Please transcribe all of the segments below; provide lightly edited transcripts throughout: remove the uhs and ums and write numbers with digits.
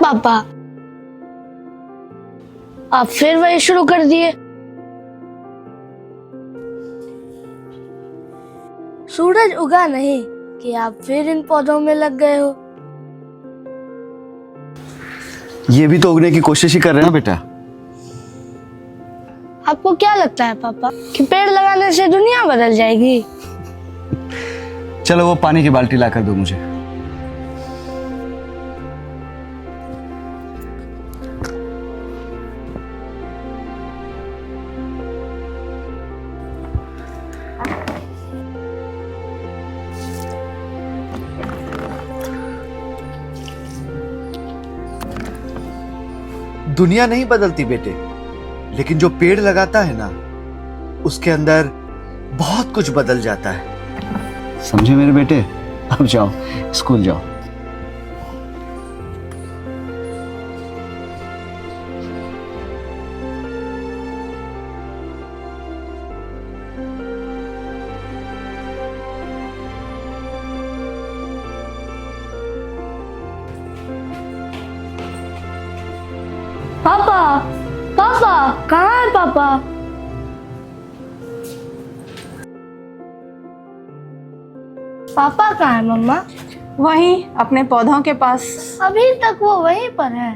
पापा, आप फिर वही शुरू कर दिए। सूरज उगा नहीं कि आप फिर इन पौधों में लग गए हो। ये भी तो उगने की कोशिश ही कर रहे हैं ना बेटा। आपको क्या लगता है पापा कि पेड़ लगाने से दुनिया बदल जाएगी? चलो वो पानी की बाल्टी ला कर दो मुझे। दुनिया नहीं बदलती बेटे, लेकिन जो पेड़ लगाता है ना, उसके अंदर बहुत कुछ बदल जाता है। समझे मेरे बेटे? अब जाओ, स्कूल जाओ। पापा, पापा, कहाँ है पापा? पापा कहाँ है मम्मा? वहीं अपने पौधों के पास। अभी तक वो वहीं पर है।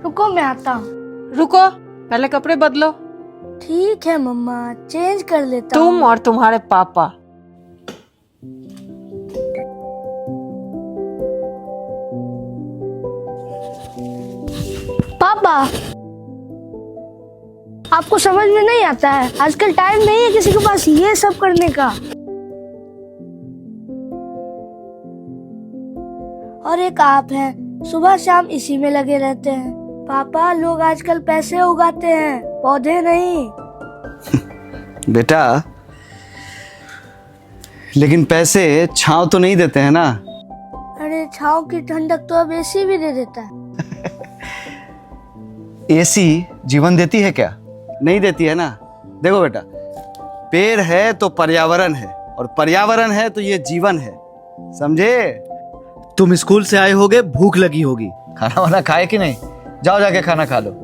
रुको मैं आता हूँ। रुको, पहले कपड़े बदलो। ठीक है मम्मा, चेंज कर लेता तुम हूँ। और तुम्हारे पापा। पापा, आपको समझ में नहीं आता है, आजकल टाइम नहीं है किसी के पास ये सब करने का। और एक आप हैं, सुबह शाम इसी में लगे रहते हैं। पापा, लोग आजकल पैसे उगाते हैं, पौधे नहीं। बेटा, लेकिन पैसे छांव तो नहीं देते हैं ना। अरे छाँव की ठंडक तो अब एसी भी दे देता है। एसी जीवन देती है क्या? नहीं देती है ना। देखो बेटा, पेड़ है तो पर्यावरण है, और पर्यावरण है तो ये जीवन है। समझे? तुम स्कूल से आए होगे, भूख लगी होगी, खाना वाना खाए कि नहीं? जाओ जाके खाना खा लो।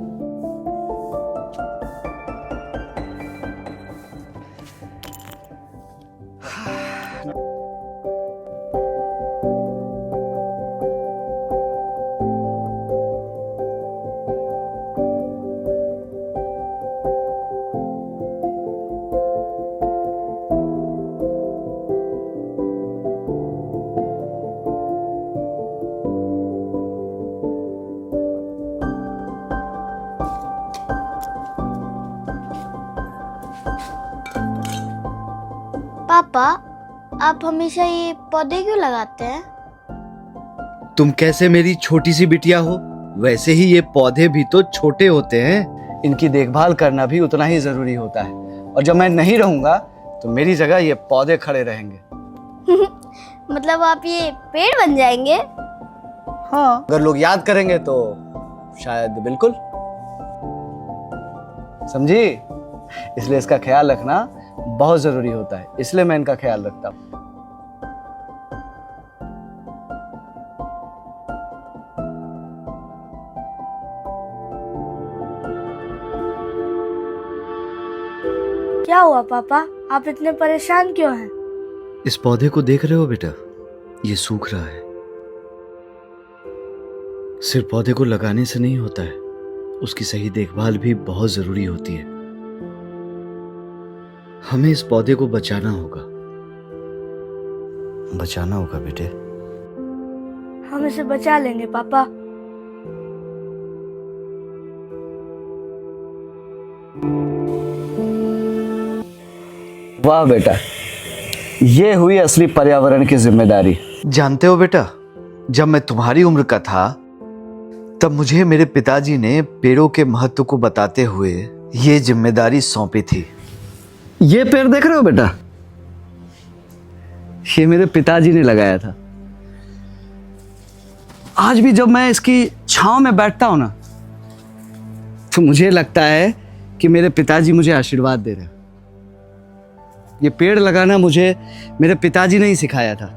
पापा, आप हमेशा ये पौधे क्यों लगाते हैं? तुम कैसे मेरी छोटी सी बिटिया हो, वैसे ही ये पौधे भी तो छोटे होते हैं। इनकी देखभाल करना भी उतना ही जरूरी होता है। और जब मैं नहीं रहूंगा तो मेरी जगह ये पौधे खड़े रहेंगे। मतलब आप ये पेड़ बन जाएंगे? हाँ, अगर लोग याद करेंगे तो शायद बिल्कुल। समझी? इसलिए इसका ख्याल रखना बहुत जरूरी होता है, इसलिए मैं इनका ख्याल रखता हूँ। क्या हुआ पापा, आप इतने परेशान क्यों हैं? इस पौधे को देख रहे हो बेटा? ये सूख रहा है। सिर्फ पौधे को लगाने से नहीं होता है, उसकी सही देखभाल भी बहुत जरूरी होती है। हमें इस पौधे को बचाना होगा, बचाना होगा बेटे। हम इसे बचा लेंगे पापा। वाह बेटा, ये हुई असली पर्यावरण की जिम्मेदारी। जानते हो बेटा, जब मैं तुम्हारी उम्र का था तब मुझे मेरे पिताजी ने पेड़ों के महत्व को बताते हुए ये जिम्मेदारी सौंपी थी। ये पेड़ देख रहे हो बेटा? ये मेरे पिताजी ने लगाया था। आज भी जब मैं इसकी छांव में बैठता हूं ना, तो मुझे लगता है कि मेरे पिताजी मुझे आशीर्वाद दे रहे हैं। ये पेड़ लगाना मुझे मेरे पिताजी ने ही सिखाया था।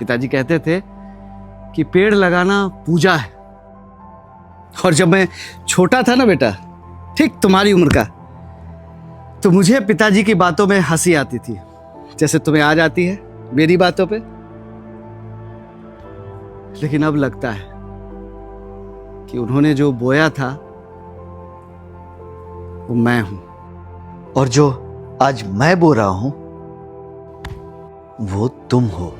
पिताजी कहते थे कि पेड़ लगाना पूजा है, और जब मैं छोटा था ना बेटा, ठीक तुम्हारी उम्र का, तो मुझे पिताजी की बातों में हंसी आती थी, जैसे तुम्हें आज आती है मेरी बातों पे। लेकिन अब लगता है कि उन्होंने जो बोया था वो मैं हूं, और जो आज मैं बो रहा हूं वो तुम हो।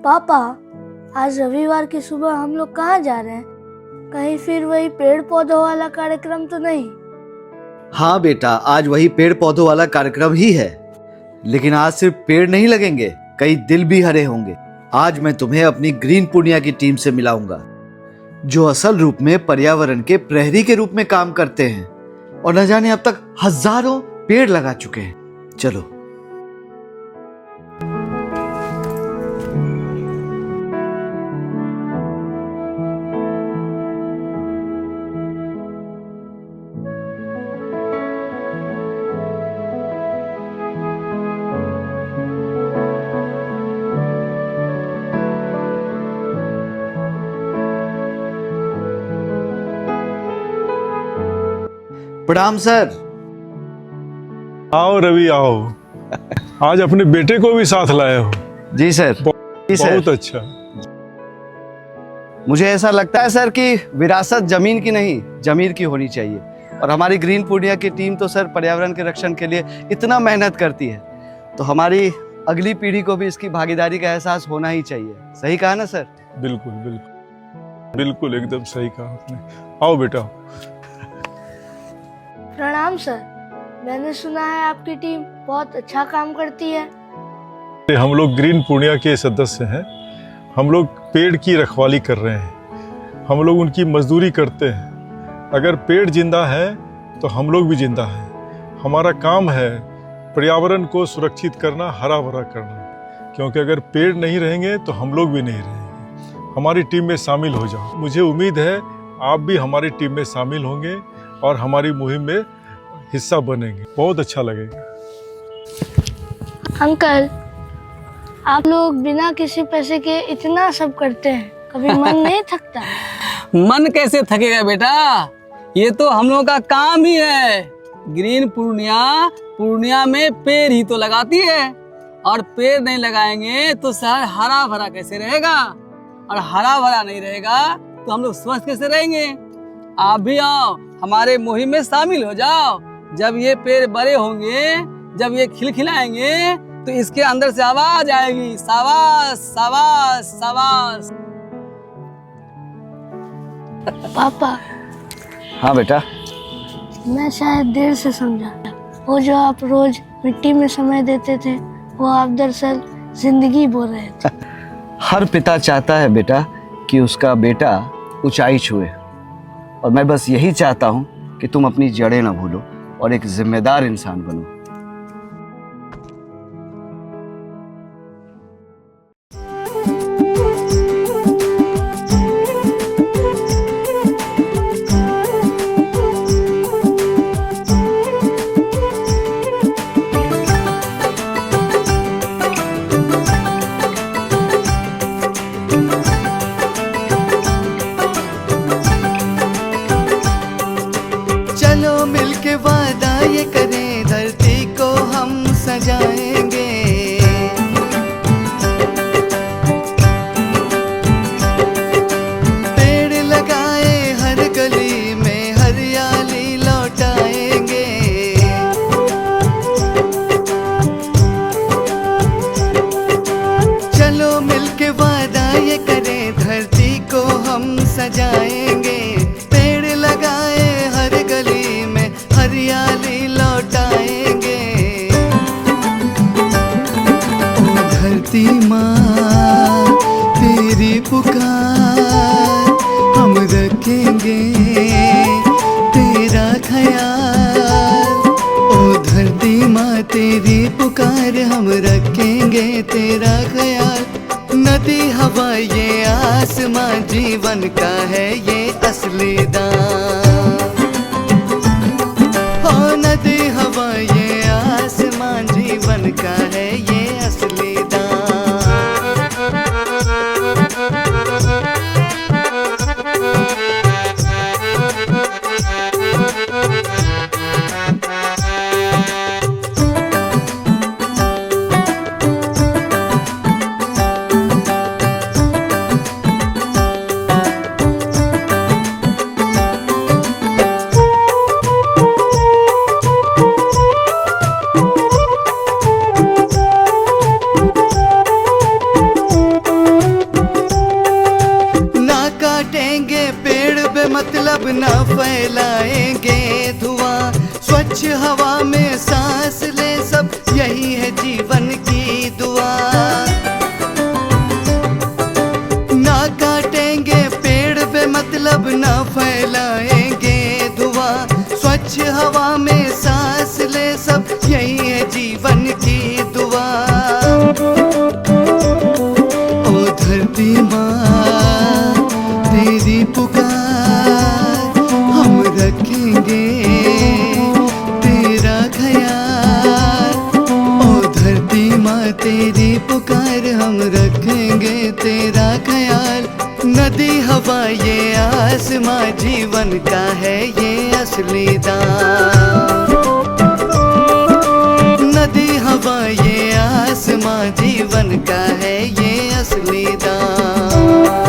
पापा, आज रविवार की सुबह हम लोग कहाँ जा रहे हैं? कहीं फिर वही पेड़ पौधों वाला कार्यक्रम तो नहीं? हाँ बेटा, आज वही पेड़ पौधों वाला कार्यक्रम ही है, लेकिन आज सिर्फ पेड़ नहीं लगेंगे, कई दिल भी हरे होंगे। आज मैं तुम्हें अपनी ग्रीन पूर्णिया की टीम से मिलाऊंगा, जो असल रूप में पर्यावरण के प्रहरी के रूप में काम करते हैं, और न जाने अब तक हजारों पेड़ लगा चुके हैं। चलो। प्रणाम सर। आओ रवि आओ, आज अपने बेटे को भी साथ लाए हो। जी सर। जी सर। बहुत अच्छा। मुझे ऐसा लगता है सर कि विरासत जमीन की नहीं जमीर की होनी चाहिए, और हमारी ग्रीन पूर्णिया की टीम तो सर पर्यावरण के रक्षण के लिए इतना मेहनत करती है, तो हमारी अगली पीढ़ी को भी इसकी भागीदारी का एहसास होना ही चाहिए। सही कहा ना सर? बिल्कुल बिल्कुल बिल्कुल, एकदम सही कहा आपने। आओ बेटा। प्रणाम सर, मैंने सुना है आपकी टीम बहुत अच्छा काम करती है। हम लोग ग्रीन पूर्णिया के सदस्य हैं। हम लोग पेड़ की रखवाली कर रहे हैं, हम लोग उनकी मजदूरी करते हैं। अगर पेड़ जिंदा है तो हम लोग भी जिंदा हैं। हमारा काम है पर्यावरण को सुरक्षित करना, हरा भरा करना, क्योंकि अगर पेड़ नहीं रहेंगे तो हम लोग भी नहीं रहेंगे। हमारी टीम में शामिल हो जाओ। मुझे उम्मीद है आप भी हमारी टीम में शामिल होंगे और हमारी मुहिम में हिस्सा बनेंगे। बहुत अच्छा लगेगा। अंकल, आप लोग बिना किसी पैसे के इतना सब करते हैं, कभी मन नहीं थकता? मन कैसे थकेगा बेटा, ये तो हम लोगों का काम ही है। ग्रीन पूर्णिया में पेड़ ही तो लगाती है, और पेड़ नहीं लगाएंगे तो शहर हरा भरा कैसे रहेगा, और हरा भरा नहीं रहेगा तो हम लोग स्वस्थ कैसे रहेंगे। आप भी आओ, हमारे मुहिम में शामिल हो जाओ। जब ये पेड़ बड़े होंगे, जब ये खिलखिलाएंगे, तो इसके अंदर से आवाज आएगी, शाबाश शाबाश शाबाश। पापा। हाँ बेटा। मैं शायद देर से समझा। वो जो आप रोज मिट्टी में समय देते थे, वो आप दरअसल जिंदगी बो रहे थे। हर पिता चाहता है बेटा कि उसका बेटा ऊंचाई छुए, और मैं बस यही चाहता हूं कि तुम अपनी जड़ें ना भूलो और एक जिम्मेदार इंसान बनो। चलो मिलके वादा ये करें, धरती को हम सजाएंगे। पेड़ लगाए हर गली में, हरियाली लौटाएंगे। चलो मिलके वादा ये करें, धरती को हम सजाएंगे। पेड़ लगाए हर गली में, हरियाली लौटाएंगे। ओ धरती माँ तेरी पुकार हम रखेंगे, तेरा ख्याल। ओ धरती माँ तेरी पुकार हम रखेंगे, तेरा ख्याल। न नदी हवा ये आसमां जीवन का है ये असली दाम। हो नदी हवा ये आसमां जीवन का है ये असली दाम। मतलब ना फैलाएंगे धुआं, स्वच्छ हवा में सांस ले सब, यही है जीवन की दुआ। ना काटेंगे पेड़ बेमतलब, ना फैलाएंगे धुआं, स्वच्छ हवा में सांस ले सब, यही है जीवन की दुआ। ओ धरती माँ तेरी पुकार, हम रखेंगे तेरा ख्याल। ओ धरती माँ तेरी पुकार, हम रखेंगे तेरा ख्याल। नदी हवा ये आसमां जीवन का है ये असली दाम। नदी हवा ये आसमां जीवन का है ये असली दाम।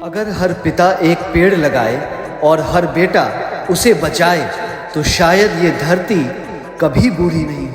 अगर हर पिता एक पेड़ लगाए और हर बेटा उसे बचाए तो शायद ये धरती कभी बूढ़ी नहीं